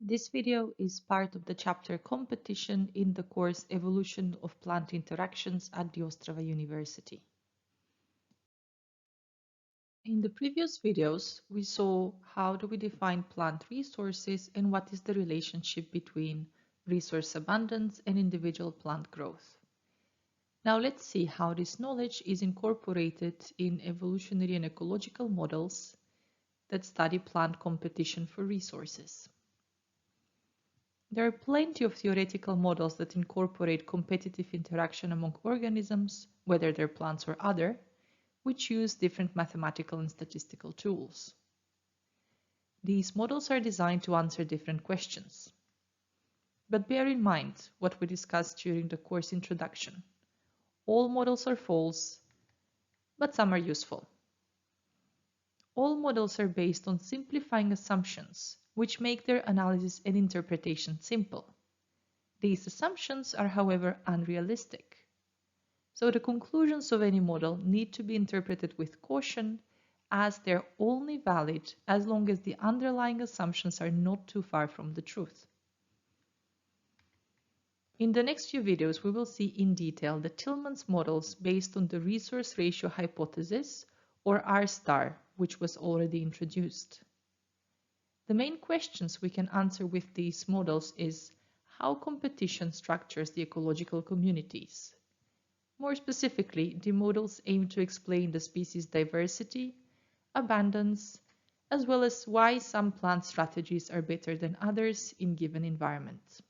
This video is part of the chapter competition in the course Evolution of Plant Interactions at the Ostrava University. In the previous videos, we saw how do we define plant resources and what is the relationship between resource abundance and individual plant growth. Now let's see how this knowledge is incorporated in evolutionary and ecological models that study plant competition for resources. There are plenty of theoretical models that incorporate competitive interaction among organisms, whether they're plants or other, which use different mathematical and statistical tools. These models are designed to answer different questions. But bear in mind what we discussed during the course introduction. All models are false, but some are useful. All models are based on simplifying assumptions, which make their analysis and interpretation simple. These assumptions are, however, unrealistic. So the conclusions of any model need to be interpreted with caution, as they're only valid as long as the underlying assumptions are not too far from the truth. In the next few videos, we will see in detail the Tillman's models based on the resource ratio hypothesis, or R star, which was already introduced. The main questions we can answer with these models is how competition structures the ecological communities. More specifically, the models aim to explain the species diversity, abundance, as well as why some plant strategies are better than others in given environments.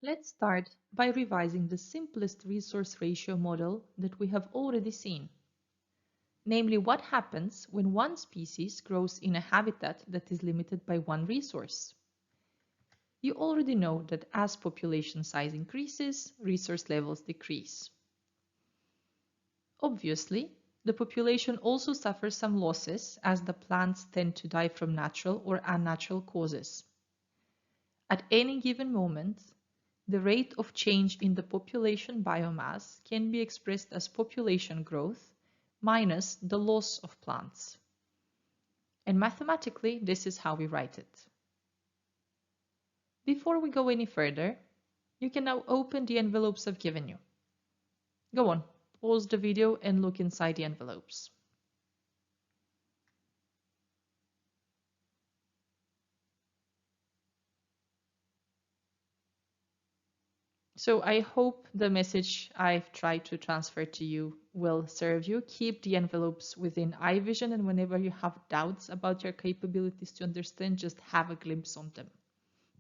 Let's start by revising the simplest resource ratio model that we have already seen. Namely, what happens when one species grows in a habitat that is limited by one resource. You already know that as population size increases, resource levels decrease. Obviously, the population also suffers some losses as the plants tend to die from natural or unnatural causes. At any given moment, the rate of change in the population biomass can be expressed as population growth minus the loss of plants. And mathematically, this is how we write it. Before we go any further, you can now open the envelopes I've given you. Go on, pause the video and look inside the envelopes. So I hope the message I've tried to transfer to you will serve you. Keep the envelopes within eye vision, and whenever you have doubts about your capabilities to understand, just have a glimpse on them.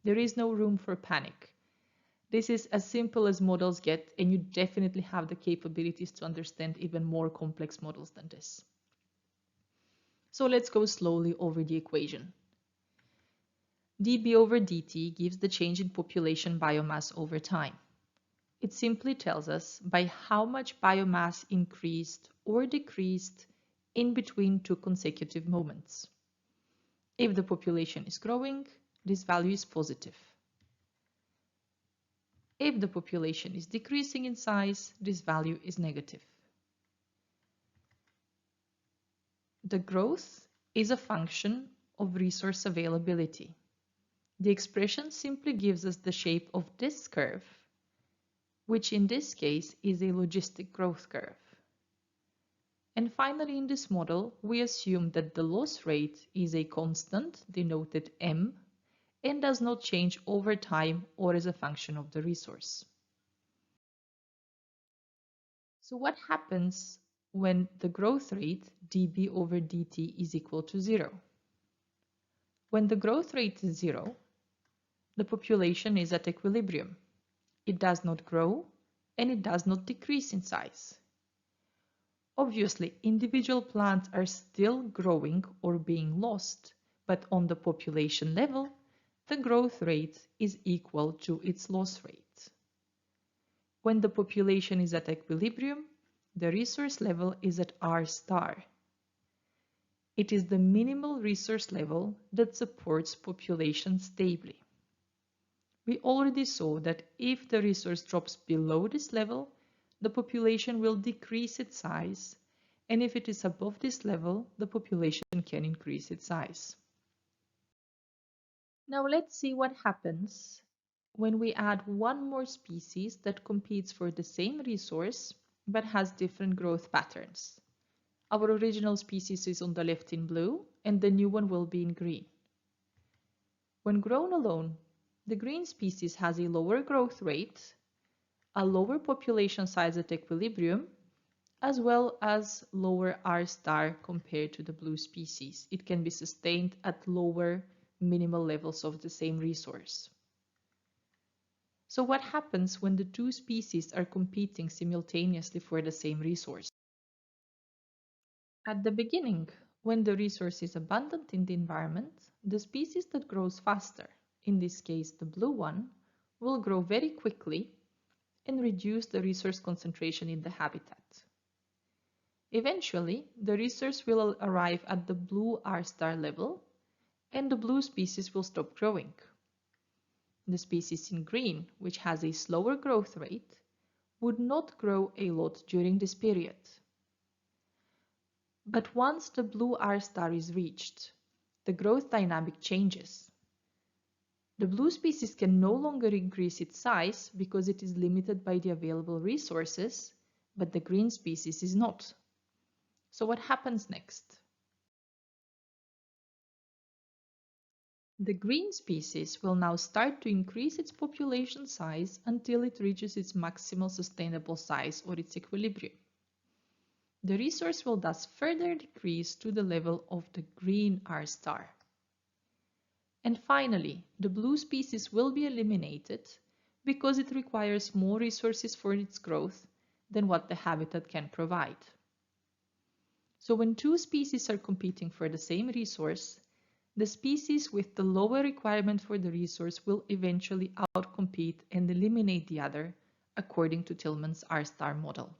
There is no room for panic. This is as simple as models get, and you definitely have the capabilities to understand even more complex models than this. So let's go slowly over the equation. dB over dt gives the change in population biomass over time. It simply tells us by how much biomass increased or decreased in between two consecutive moments. If the population is growing, this value is positive. If the population is decreasing in size, this value is negative. The growth is a function of resource availability. The expression simply gives us the shape of this curve, which in this case is a logistic growth curve. And finally, in this model, we assume that the loss rate is a constant, denoted m, and does not change over time or as a function of the resource. So what happens when the growth rate, dB over dt, is equal to 0? When the growth rate is 0, the population is at equilibrium. It does not grow and it does not decrease in size. Obviously, individual plants are still growing or being lost, but on the population level, the growth rate is equal to its loss rate. When the population is at equilibrium, the resource level is at R star. It is the minimal resource level that supports population stably. We already saw that if the resource drops below this level, the population will decrease its size, and if it is above this level, the population can increase its size. Now let's see what happens when we add one more species that competes for the same resource but has different growth patterns. Our original species is on the left in blue and the new one will be in green. When grown alone, the green species has a lower growth rate, a lower population size at equilibrium, as well as lower R star compared to the blue species. It can be sustained at lower minimal levels of the same resource. So what happens when the two species are competing simultaneously for the same resource? At the beginning, when the resource is abundant in the environment, the species that grows faster, in this case the blue one, will grow very quickly and reduce the resource concentration in the habitat. Eventually, the resource will arrive at the blue R star level and the blue species will stop growing. The species in green, which has a slower growth rate, would not grow a lot during this period. But once the blue R star is reached, the growth dynamic changes. The blue species can no longer increase its size because it is limited by the available resources, but the green species is not. So what happens next? The green species will now start to increase its population size until it reaches its maximal sustainable size or its equilibrium. The resource will thus further decrease to the level of the green R star. And finally, the blue species will be eliminated because it requires more resources for its growth than what the habitat can provide. So when two species are competing for the same resource, the species with the lower requirement for the resource will eventually outcompete and eliminate the other, according to Tillman's R-star model.